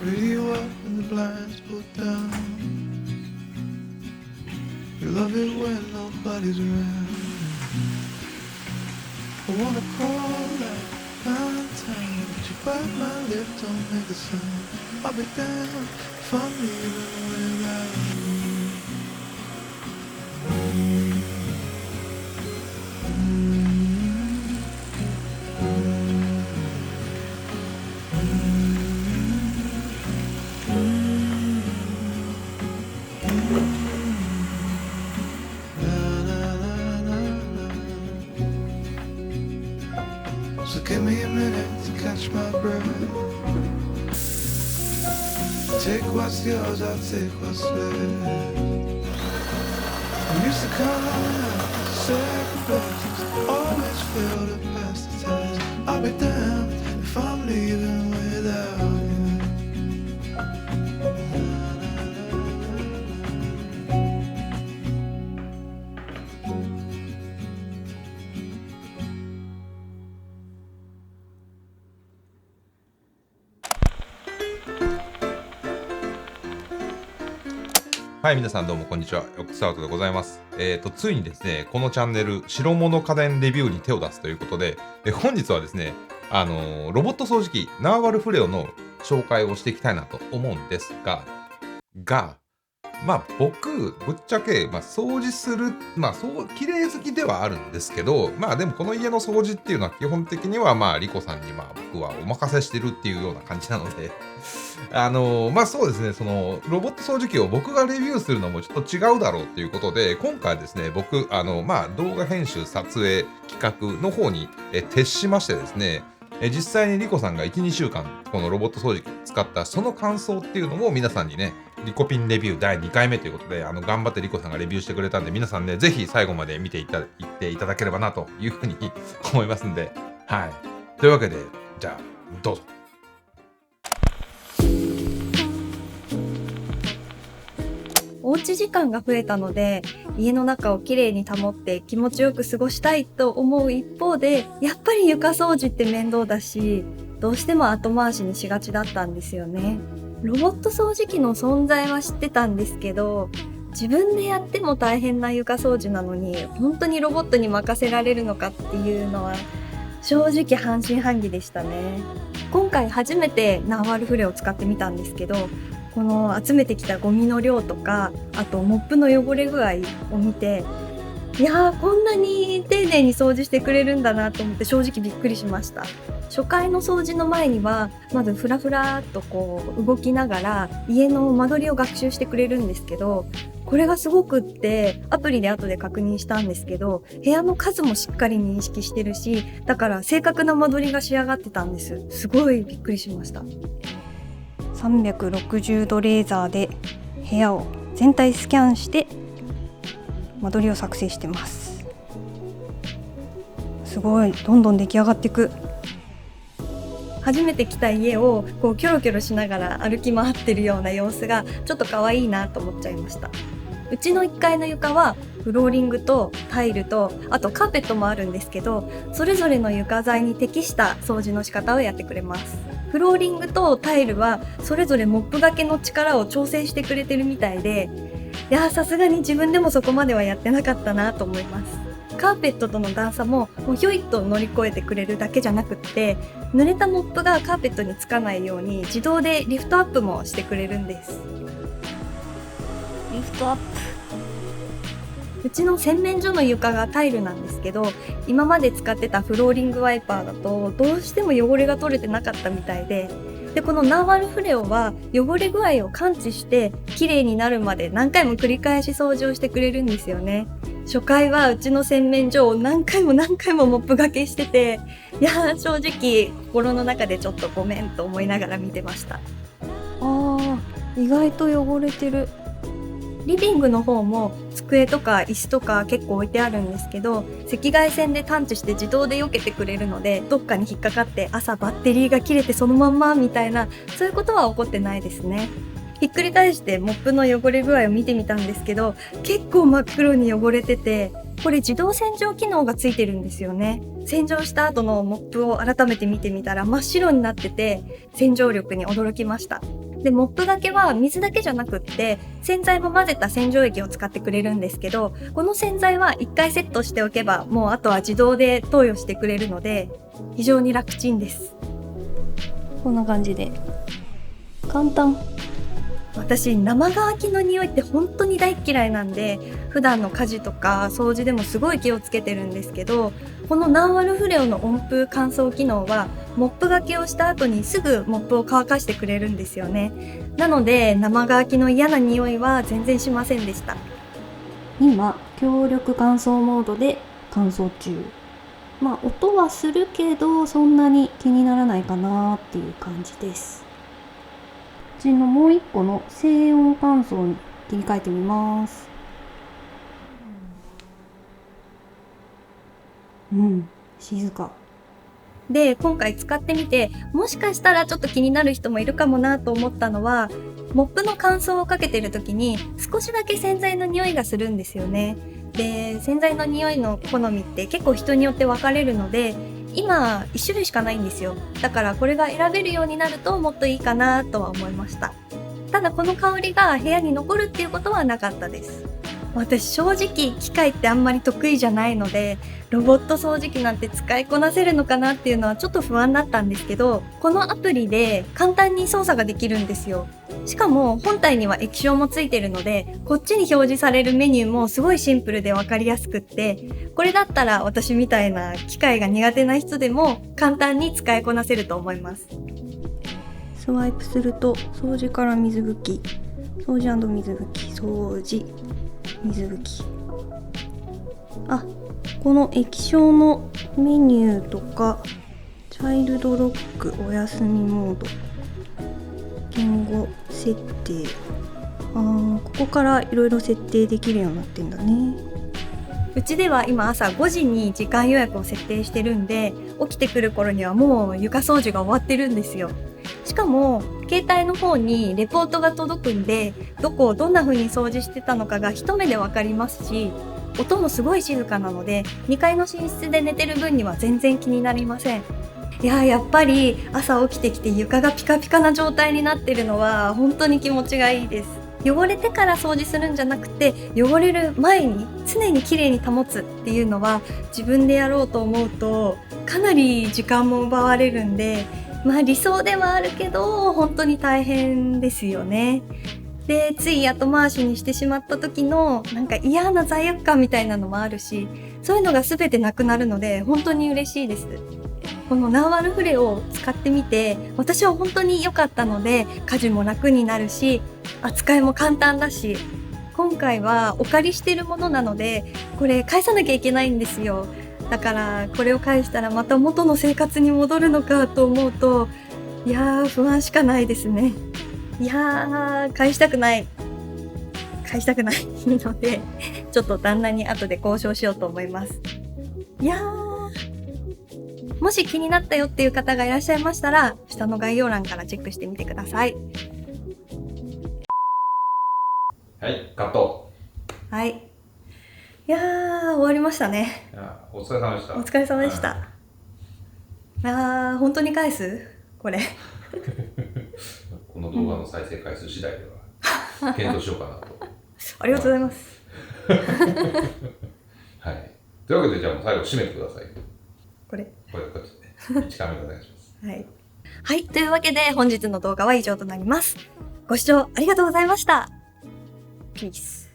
pretty world and the blinds pulled down. You love it when nobody's around. I wanna call like Valentine, but you bite my lip, don't make a sound. I'll be damned if I'm leaving without you. So give me a minute to catch my breath. Take what's yours, I'll take what's left. We used to call out sacrifices, always fail to pass the test. I'll be damned if I'm leaving without you.はい、皆さんどうもこんにちは。オックスアウトでございます。ついにですね、このチャンネル、白物家電レビューに手を出すということで、本日はですね、ロボット掃除機、ナーワルフレオの紹介をしていきたいなと思うんですが、僕、ぶっちゃけ、掃除する、綺麗好きではあるんですけど、でもこの家の掃除っていうのは基本的には、リコさんに僕はお任せしてるっていうような感じなので、そうですね、その、ロボット掃除機を僕がレビューするのもちょっと違うだろうっていうことで、今回ですね、僕、動画編集、撮影、企画の方に徹しましてですね、実際にリコさんが 1,2 週間このロボット掃除機を使ったその感想っていうのも皆さんにね、リコピンレビュー第2回目ということで頑張ってリコさんがレビューしてくれたんで、皆さんねぜひ最後まで見ていっていただければなというふうに思いますんで、はい。というわけで、じゃあどうぞ。おうち時間が増えたので、家の中をきれいに保って気持ちよく過ごしたいと思う一方で、やっぱり床掃除って面倒だし、どうしても後回しにしがちだったんですよね。ロボット掃除機の存在は知ってたんですけど、自分でやっても大変な床掃除なのに、本当にロボットに任せられるのかっていうのは、正直半信半疑でしたね。今回初めてナーワルフレを使ってみたんですけど、この集めてきたゴミの量とか、あとモップの汚れ具合を見て、いやーこんなに丁寧に掃除してくれるんだなと思って正直びっくりしました。初回の掃除の前にはまずフラフラっとこう動きながら家の間取りを学習してくれるんですけど、これがすごくってアプリで後で確認したんですけど、部屋の数もしっかり認識してるし、だから正確な間取りが仕上がってたんです。すごいびっくりしました。360度レーザーで部屋を全体スキャンして間取りを作成してます。すごい、どんどん出来上がっていく。初めて来た家をこうキョロキョロしながら歩き回ってるような様子がちょっと可愛いなと思っちゃいました。うちの1階の床はフローリングとタイルとあとカーペットもあるんですけど、それぞれの床材に適した掃除の仕方をやってくれます。フローリングとタイルはそれぞれモップがけの力を調整してくれてるみたいで、いやさすがに自分でもそこまではやってなかったなと思います。カーペットとの段差もひょいっと乗り越えてくれるだけじゃなくって、濡れたモップがカーペットにつかないように自動でリフトアップもしてくれるんです。リフトアップ。うちの洗面所の床がタイルなんですけど、今まで使ってたフローリングワイパーだとどうしても汚れが取れてなかったみたいで、このナーワルフレオは汚れ具合を感知して綺麗になるまで何回も繰り返し掃除をしてくれるんですよね。初回はうちの洗面所を何回もモップがけしてて、いやー正直心の中でちょっとごめんと思いながら見てました。意外と汚れてる。リビングの方も机とか椅子とか結構置いてあるんですけど、赤外線で探知して自動で避けてくれるので、どっかに引っかかって朝バッテリーが切れてそのまんまみたいな、そういうことは起こってないですね。ひっくり返してモップの汚れ具合を見てみたんですけど、結構真っ黒に汚れてて、これ自動洗浄機能がついてるんですよね。洗浄した後のモップを改めて見てみたら真っ白になってて、洗浄力に驚きました。で、モップがけは水だけじゃなくって、洗剤も混ぜた洗浄液を使ってくれるんですけど、この洗剤は1回セットしておけば、もうあとは自動で投与してくれるので、非常に楽ちんです。こんな感じで。簡単。私、生乾きの匂いって本当に大っ嫌いなんで、普段の家事とか掃除でもすごい気をつけてるんですけど、このナンワルフレオの温風乾燥機能は、モップがけをした後にすぐモップを乾かしてくれるんですよね。なので、生乾きの嫌な匂いは全然しませんでした。今、強力乾燥モードで乾燥中。音はするけど、そんなに気にならないかなっていう感じです。うちのもう一個の静音乾燥に切り替えてみます。静か。で、今回使ってみて、もしかしたらちょっと気になる人もいるかもなと思ったのは、モップの乾燥をかけてる時に少しだけ洗剤の匂いがするんですよね。で、洗剤の匂いの好みって結構人によって分かれるので、今1種類しかないんですよ。だからこれが選べるようになるともっといいかなとは思いました。ただこの香りが部屋に残るっていうことはなかったです。私正直機械ってあんまり得意じゃないので、ロボット掃除機なんて使いこなせるのかなっていうのはちょっと不安だったんですけど、このアプリで簡単に操作ができるんですよ。しかも本体には液晶もついてるので、こっちに表示されるメニューもすごいシンプルでわかりやすくって、これだったら私みたいな機械が苦手な人でも簡単に使いこなせると思います。スワイプすると、掃除から水拭き、掃除&水拭き、掃除、水拭き。この液晶のメニューとか、チャイルドロック、お休みモード、言語設定。ここからいろいろ設定できるようになってんだね。うちでは今朝5時に時間予約を設定してるんで、起きてくる頃にはもう床掃除が終わってるんですよ。しかも携帯の方にレポートが届くんで、どこをどんな風に掃除してたのかが一目でわかりますし、音もすごい静かなので、2階の寝室で寝てる分には全然気になりません。やっぱり朝起きてきて床がピカピカな状態になってるのは本当に気持ちがいいです。汚れてから掃除するんじゃなくて、汚れる前に常に綺麗に保つっていうのは自分でやろうと思うとかなり時間も奪われるんで、理想ではあるけど本当に大変ですよね。で、つい後回しにしてしまった時のなんか嫌な罪悪感みたいなのもあるし、そういうのが全てなくなるので本当に嬉しいです。このナンワルフレを使ってみて、私は本当に良かったので、家事も楽になるし、扱いも簡単だし、今回はお借りしてるものなので、これ返さなきゃいけないんですよ。だからこれを返したらまた元の生活に戻るのかと思うと、不安しかないですね。返したくないので、ちょっと旦那に後で交渉しようと思います。もし気になったよっていう方がいらっしゃいましたら、下の概要欄からチェックしてみてください。はい、カット。はい。終わりましたね。お疲れ様でした。お疲れ様でした。本当に返す？これ。この動画の再生回数次第では検討しようかなと。ありがとうございます。はい。というわけで、じゃあもう最後締めてください。こっちで1回目お願いします。はい。というわけで本日の動画は以上となります。ご視聴ありがとうございました。ピース。